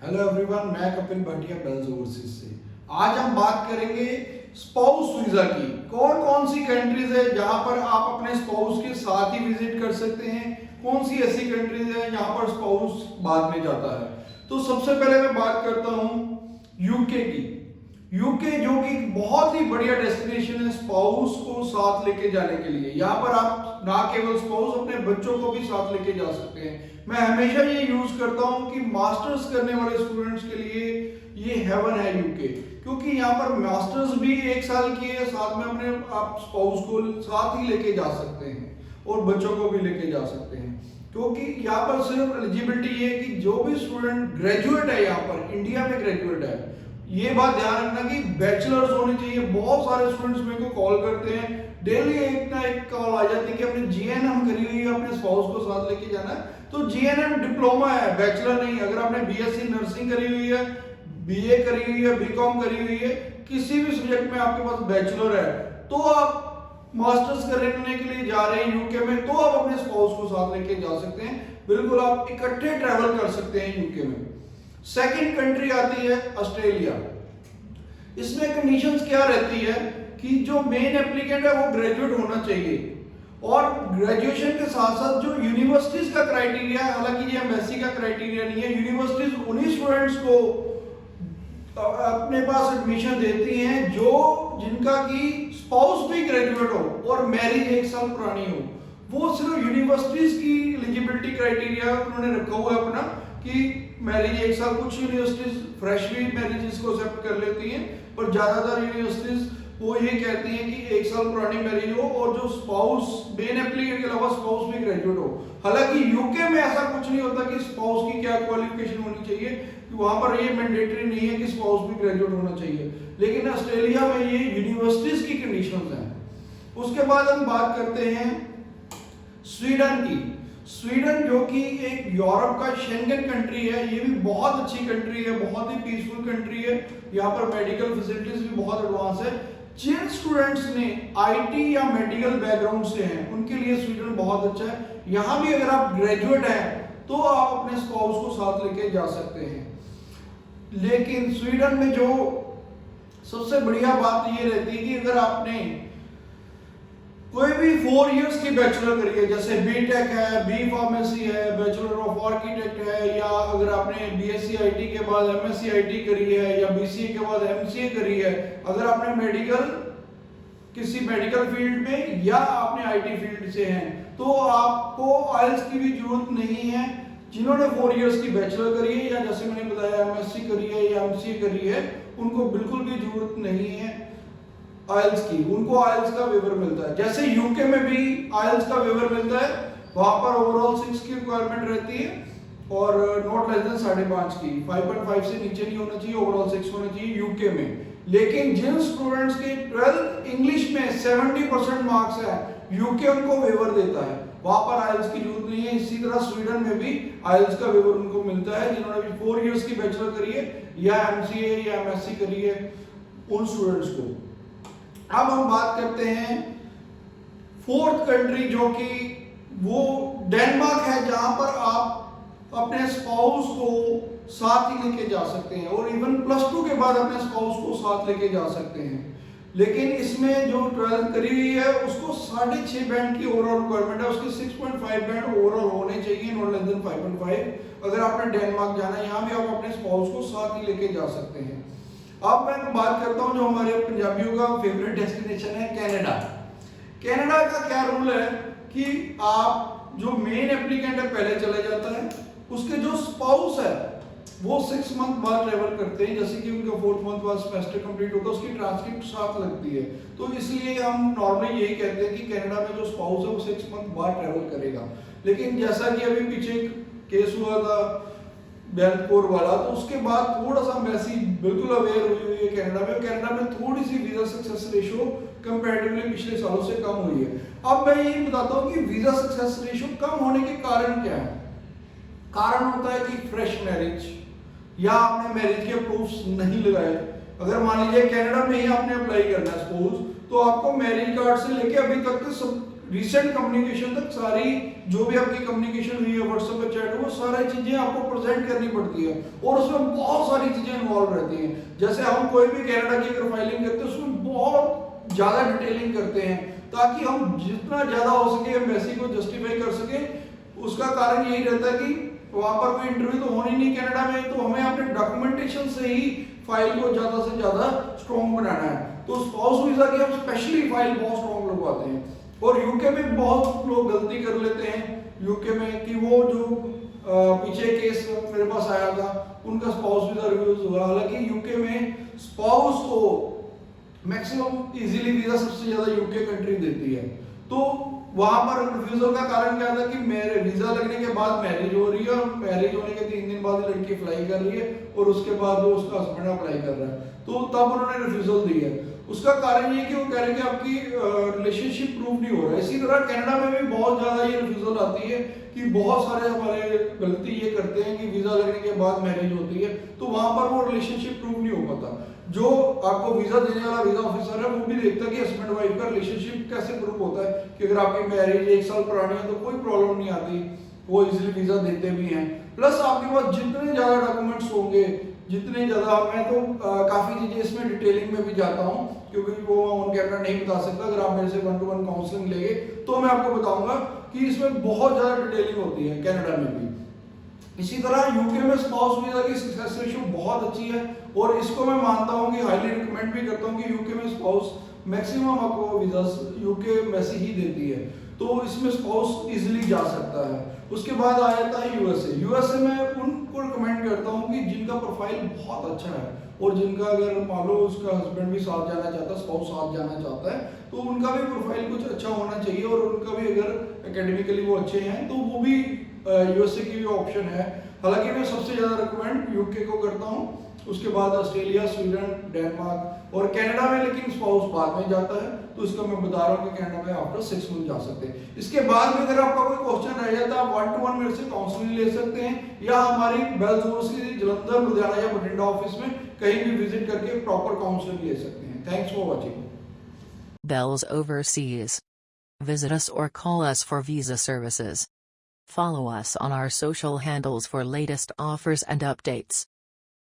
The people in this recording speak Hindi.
हेलो एवरीवन, मैं कपिल भाटिया बेल्स ओवरसीज से। आज हम बात करेंगे स्पाउस वीजा की। कौन कौन सी कंट्रीज है जहां पर आप अपने स्पाउस के साथ ही विजिट कर सकते हैं, कौन सी ऐसी कंट्रीज है जहां पर स्पाउस बाद में जाता है। तो सबसे पहले मैं बात करता हूं यूके की। यूके जो कि बहुत ही बढ़िया डेस्टिनेशन है स्पाउस को साथ लेके जाने के लिए। यहाँ पर आप ना केवल स्पाउस, अपने बच्चों को भी साथ लेके जा सकते हैं। मैं हमेशा ये यूज करता हूँ कि मास्टर्स करने वाले स्टूडेंट्स के लिए ये हेवन है यूके, क्योंकि यहाँ पर मास्टर्स भी 1 साल की है, साथ में अपने आप स्पाउस को साथ ही लेके जा सकते हैं और बच्चों को भी लेके जा सकते हैं। क्योंकि यहाँ पर सिर्फ एलिजिबिलिटी ये है कि जो भी स्टूडेंट ग्रेजुएट है, यहाँ पर इंडिया में ग्रेजुएट है, ये बात ध्यान रखना कि बैचलर्स होने चाहिए। बहुत सारे स्टूडेंट्स मेरे को कॉल करते हैं, डेली एक ना एक कॉल आ जाती है कि अपने जीएनएम करी हुई है, अपने स्पाउस को साथ लेके जाना है। तो जीएनएम डिप्लोमा है, बैचलर नहीं। अगर आपने बीएससी नर्सिंग करी हुई है, बीए करी हुई है, बीकॉम करी हुई है, किसी भी सब्जेक्ट में आपके पास बैचलर है, तो आप मास्टर्स करने के लिए जा रहे हैं यूके में, तो आप अपने स्पाउस को साथ लेके जा सकते हैं। बिल्कुल आप इकट्ठे ट्रैवल कर सकते हैं यूके में। सेकंड कंट्री आती है ऑस्ट्रेलिया। इसमें कंडीशंस क्या रहती है कि जो मेन एप्लीकेंट है वो ग्रेजुएट होना चाहिए, और ग्रेजुएशन के साथ साथ जो यूनिवर्सिटीज का क्राइटेरिया है, हालांकि ये एमएससी का क्राइटेरिया नहीं है, यूनिवर्सिटीज उन्हीं स्टूडेंट्स को अपने पास एडमिशन देती हैं जो जिनका की स्पाउस भी ग्रेजुएट हो और मैरिज 1 साल पुरानी हो। वो सिर्फ यूनिवर्सिटीज की एलिजिबिलिटी क्राइटेरिया उन्होंने रखा हुआ है अपना, कि मैरिज 1 साल। कुछ यूनिवर्सिटीज फ्रेश भी मैरिजेस को एक्सेप्ट कर लेती हैं, पर ज्यादातर यूनिवर्सिटीज वो ये कहती हैं कि 1 साल पुरानी मैरिज हो और जो स्पाउस मेन एप्लीकेंट के अलावा स्पाउस भी ग्रेजुएट हो। हालांकि यूके में ऐसा कुछ नहीं होता कि स्पाउस की क्या क्वालिफिकेशन होनी चाहिए, कि वहां पर ये मैंडेटरी नहीं है कि स्पाउस भी ग्रेजुएट होना चाहिए। लेकिन ऑस्ट्रेलिया में ये यूनिवर्सिटीज की कंडीशंस हैं। उसके बाद हम बात करते हैं स्वीडन की। स्वीडन जो कि एक यूरोप का शेंगन कंट्री है, ये भी बहुत अच्छी कंट्री है, बहुत ही पीसफुल कंट्री है। यहाँ पर मेडिकल फैसिलिटीज भी बहुत एडवांस है। जिन स्टूडेंट्स ने आईटी या मेडिकल बैकग्राउंड से हैं, उनके लिए स्वीडन बहुत अच्छा है। यहाँ भी अगर आप ग्रेजुएट हैं तो आप अपने स्पाउस को साथ लेके जा सकते हैं। लेकिन स्वीडन में जो सबसे बढ़िया बात ये रहती है कि अगर आपने कोई भी 4 इयर्स की बैचलर करी है, जैसे बीटेक है, बी फार्मेसी है, बैचलर ऑफ आर्किटेक्ट है, या अगर आपने बीएससी आईटी के बाद एमएससी आईटी करी है, या बीसीए के बाद एमसीए करी है, अगर आपने मेडिकल किसी मेडिकल फील्ड में या आपने आईटी फील्ड से हैं, तो आपको आइल्स की भी जरूरत नहीं है। जिन्होंने 4 इयर्स की बैचलर करी है, या जैसे मैंने बताया एमएससी करी है या एमसीए करी है, उनको बिल्कुल भी जरूरत नहीं है आइल्स की। उनको आइल्स का वेवर मिलता है, जैसे यूके में भी आइल्स का वेवर मिलता है। वहां पर ओवरऑल 6 की रिक्वायरमेंट रहती है और नॉट लेस देन 5.5 की, 5.5 से नीचे नहीं होना चाहिए, ओवरऑल 6 होना चाहिए यूके में। लेकिन जिन स्टूडेंट्स के 12th इंग्लिश में 70% मार्क्स है, यूके उनको वेवर देता है, वहां पर आइल्स की जरूरत नहीं है। इसी तरह स्वीडन में भी आइल्स का वेवर उनको मिलता है जिन्होंने भी 4 इयर्स की बैचलर करी है या एमसीए या एमएससी करी है, उन स्टूडेंट्स को। अब हम बात करते हैं 4th कंट्री, जो कि वो डेनमार्क है, जहां पर आप अपने स्पाउस को साथ ही लेके जा सकते हैं, और इवन +2 के बाद अपने स्पाउस को साथ लेके जा सकते हैं। लेकिन इसमें जो 12th करी हुई है उसको 6.5 बैंड की ओवरऑल रिक्वायरमेंट है, उसके 6.5 बैंड ओवरऑल होने चाहिए, नॉट लेस देन 5.5। अगर आपने डेनमार्क जाना है, यहाँ भी आप अपने स्पाउस को साथ ही लेके जा सकते हैं। अब मैं बात करता हूं जो हमारे पंजाबियों का फेवरेट डेस्टिनेशन है, कनाडा। कनाडा का क्या रूल है कि आप जो मेन एप्लीकेंट है पहले चले जाता है, उसके जो स्पाउस है वो 6 मंथ बाद ट्रेवल करते हैं। जैसे कि उनका 4th मंथ बाद सेमेस्टर कंप्लीट होता है, उसकी ट्रांसक्रिप्ट साथ लगती है, तो इसलिए हम नॉर्मली यही कहते हैं कि कनाडा में जो स्पाउस है वो 6 मंथ बाद ट्रेवल करेगा। लेकिन जैसा कि अभी पीछे केस हुआ था बैंकपुर वाला, तो उसके बाद थोड़ा सा मैसी बिल्कुल अवेयर हुई है कनाडा में। कनाडा में थोड़ी सी वीजा सक्सेस रेशियो कंपैरेटिवली पिछले सालों से कम हुई है। अब मैं यही बताता हूँ कि वीजा सक्सेस रेशियो कम होने के कारण क्या है। कारण होता है कि फ्रेश मैरिज, या आपने मैरिज के प्रूफ्स नहीं लगाए। अगर मान लीजिए कनाडा में ही आपने अप्लाई करना है सपोज, तो आपको मैरिज कार्ड से लेके अभी तक के सब रिसेंट कम्युनिकेशन तक सारी जो भी आपकी कम्युनिकेशन हुई है व्हाट्सएप पे चैट, वो सारी चीजें आपको प्रेजेंट करनी पड़ती है और उसमें बहुत सारी चीजें इन्वॉल्व रहती हैं। जैसे हम कोई भी कनाडा की अगर फाइलिंग करते हैं उसमें बहुत ज्यादा डिटेलिंग करते हैं ताकि हम जितना ज्यादा हो सके एम्बेसी को जस्टिफाई कर सके। उसका कारण यही रहता है कि वहां पर कोई इंटरव्यू तो होनी नहीं कनाडा में, तो हमें अपने डॉक्यूमेंटेशन से ही फाइल को ज्यादा से ज्यादा स्ट्रॉन्ग बनाना है। तो स्पाउस वीजा की हम स्पेशली फाइल बहुत स्ट्रॉन्ग लगवाते हैं। और यूके में बहुत लोग गलती कर लेते हैं यूके में कि वो जो पीछे केस मेरे पास आया था उनका स्पाउस वीजा रिफ्यूज हुआ। हालांकि यूके में स्पाउस को मैक्सिमम इजीली वीजा सबसे ज्यादा यूके कंट्री देती है। तो वहां पर रिफ्यूजल का कारण क्या था कि मेरे वीजा लगने के बाद मैरिज हो रही है और मैरिज होने के 3 दिन बाद लड़की अप्लाई कर रही है और उसके बाद वो उसका हस्बैंड अप्लाई कर रहा है, तो तब उन्होंने रिफ्यूजल दी है। उसका कारण ये कि वो कह रहे हैं कि आपकी रिलेशनशिप प्रूव नहीं हो रहा है। इसी तरह कनाडा में भी बहुत ज्यादा ये रिफ्यूजल आती है कि बहुत सारे हमारे गलती ये करते हैं कि वीजा लगने के बाद मैरिज होती है तो वहां पर वो रिलेशनशिप प्रूव नहीं हो पाता। जो आपको वीजा देने वाला वीजा ऑफिसर है वो भी देखता है कि हस्बैंड वाइफ का रिलेशनशिप कैसे प्रूव होता है कि अगर आपकी मैरिज 1 साल पुरानी है तो कोई प्रॉब्लम नहीं आती, वो इजीली वीजा देते भी हैं। प्लस आपके पास जितने ज्यादा डॉक्यूमेंट्स होंगे, जितने ज्यादा, मैं तो काफी चीजें इसमें डिटेलिंग में भी जाता हूं क्योंकि वो ऑन कैमरा नहीं बता सकता। अगर आप मेरे से 1-to-1 काउंसलिंग लेंगे तो मैं आपको बताऊंगा कि इसमें बहुत ज्यादा डिटेलिंग होती है कनाडा में भी। इसी तरह यूके में स्पाउस वीजा की सक्सेस रेशियो बहुत अच्छी है और इसको मैं मानता हूं कि हाईली रिकमेंड भी करता हूं कि यूके में स्पाउस मैक्सिमम आपको वीजा यूके में से ही देती है, तो इसमें स्पाउस इजीली जा सकता है। उसके बाद आ जाता है यूएसए। यूएसए में उनको रिकमेंड करता हूं कि जिनका प्रोफाइल बहुत अच्छा है और जिनका अगर मान लो उसका हस्बैंड भी साथ जाना चाहता है, स्पाउस साथ जाना चाहता है, तो उनका भी प्रोफाइल कुछ अच्छा होना चाहिए और उनका भी अगर एकेडमिकली वो अच्छे हैं तो वो भी यूएसए की भी ऑप्शन है। हालांकि मैं सबसे ज्यादा रिकमेंड यूके को करता हूं, उसके बाद ऑस्ट्रेलिया, स्वीडन, डेनमार्क और कनाडा में, लेकिन स्पाउस बाद में जाता है तो इसका मैं बता रहा हूं कि कनाडा में आफ्टर 6 मंथ जा सकते हैं। इसके बाद में अगर आपका कोई क्वेश्चन रह जाता है आप 1-to-1 मेरे से काउंसलिंग ले सकते हैं या हमारी बेल्स ओवरसीज जलंधर, लुधियाना या बठिंडा ऑफिस में कहीं भी विजिट करके प्रॉपर काउंसलिंग ले सकते हैं। Thanks for watching. Bells Overseas. Visit us or call us for visa services. Follow us on our social handles for latest offers and updates.